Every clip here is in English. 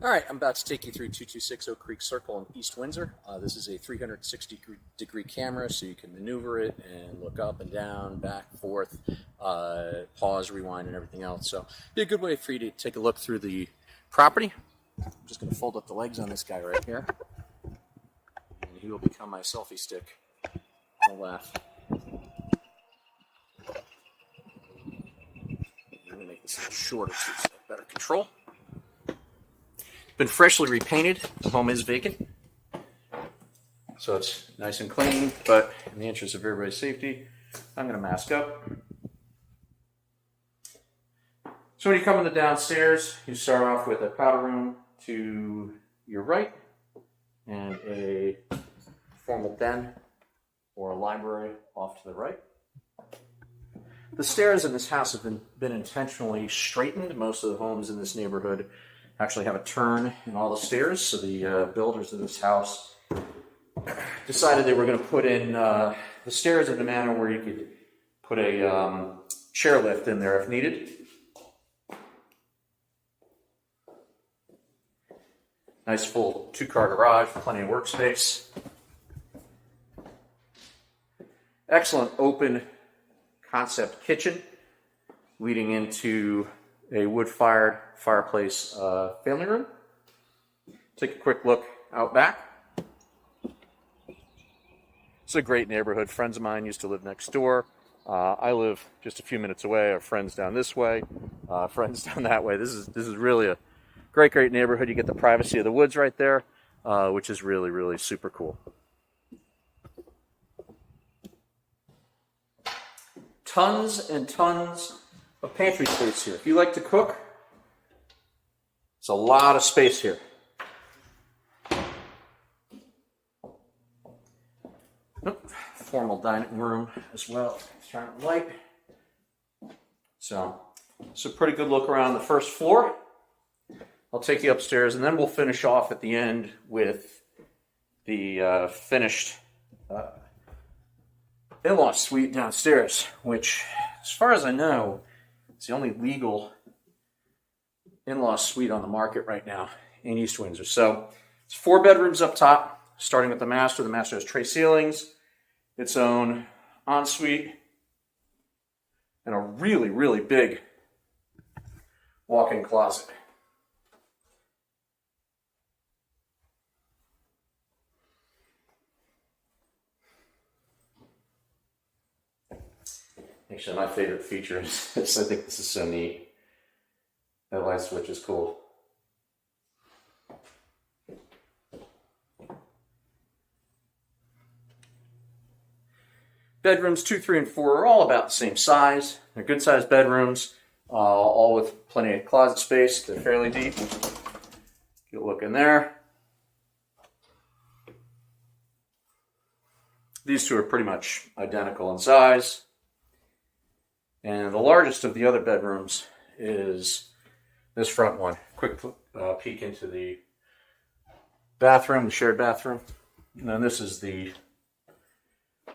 All right, I'm about to take you through 226 Oak Creek Circle in East Windsor. This is a 360-degree camera, so you can maneuver it and look up and down, back, forth, pause, rewind, and everything else. So be a good way for you to take a look through the property. I'm just going to fold up the legs on this guy right here, and he will become my selfie stick. I'll laugh. I'm going to make this a little shorter so it's better control. Been freshly repainted. The home is vacant, so it's nice and clean, but in the interest of everybody's safety, I'm going to mask up. So when you come in the downstairs, you start off with a powder room to your right and a formal den or a library off to the right. The stairs in this house have been intentionally straightened. Most of the homes in this neighborhood actually have a turn in all the stairs, so the builders of this house decided they were going to put in the stairs in a manner where you could put a chairlift in there if needed. Nice full two-car garage, plenty of workspace. Excellent open concept kitchen leading into a wood-fired fireplace family room. Take a quick look out back. It's a great neighborhood. Friends of mine used to live next door. I live just a few minutes away. I have friends down this way, friends down that way. This is really a great neighborhood. You get the privacy of the woods right there, which is really super cool. Tons and tons of pantry space here. If you like to cook, it's a lot of space here. Formal dining room as well. Turn it light. So it's a pretty good look around the first floor. I'll take you upstairs, and then we'll finish off at the end with the finished in-law suite downstairs, which, as far as I know, is the only legal in-law suite on the market right now in East Windsor. So it's 4 bedrooms up top, starting with the master. The master has tray ceilings, its own ensuite, and a really big walk-in closet. Actually, my favorite feature is I think this is so neat. That light switch is cool. Bedrooms 2, 3, and 4 are all about the same size. They're good-sized bedrooms, all with plenty of closet space. They're fairly deep. Get a look in there. These two are pretty much identical in size. And the largest of the other bedrooms is this front one. Quick peek into the bathroom, the shared bathroom. And then this is the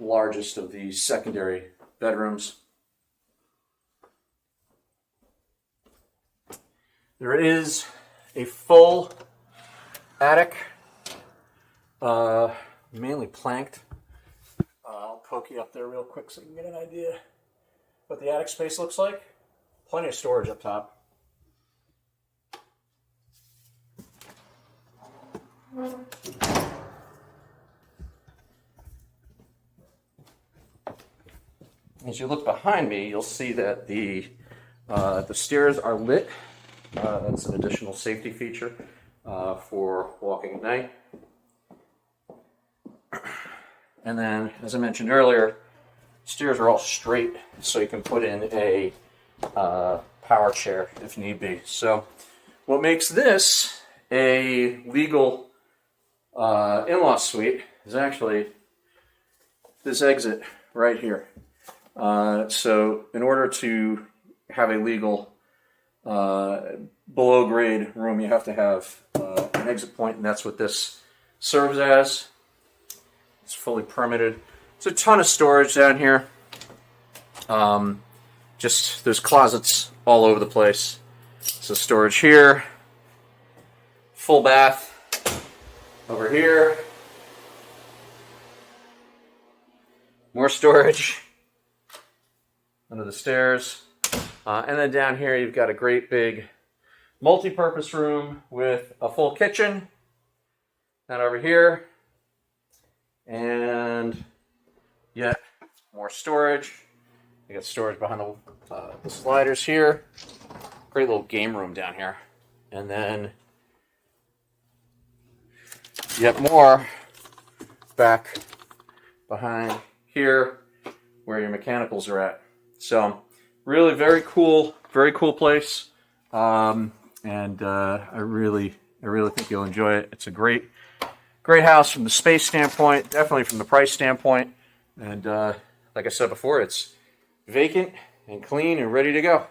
largest of the secondary bedrooms. There is a full attic, mainly planked. I'll poke you up there real quick so you can get an idea what the attic space looks like. Plenty of storage up top. As you look behind me, you'll see that the stairs are lit. That's an additional safety feature for walking at night. And then, as I mentioned earlier, stairs are all straight, so you can put in a power chair if need be. So what makes this a legal in-law suite is actually this exit right here. So in order to have a legal below grade room, you have to have an exit point, and that's what this serves as. It's fully permitted. There's a ton of storage down here. There's closets all over the place. So storage here, full bath over here. More storage under the stairs. And then down here you've got a great big multi-purpose room with a full kitchen. And over here, and yet more storage. You got storage behind the sliders here. Great little game room down here. And then yet more back behind here where your mechanicals are at. So really very cool place. And I really think you'll enjoy it. It's a great house from the space standpoint, definitely from the price standpoint. And like I said before, it's vacant and clean and ready to go.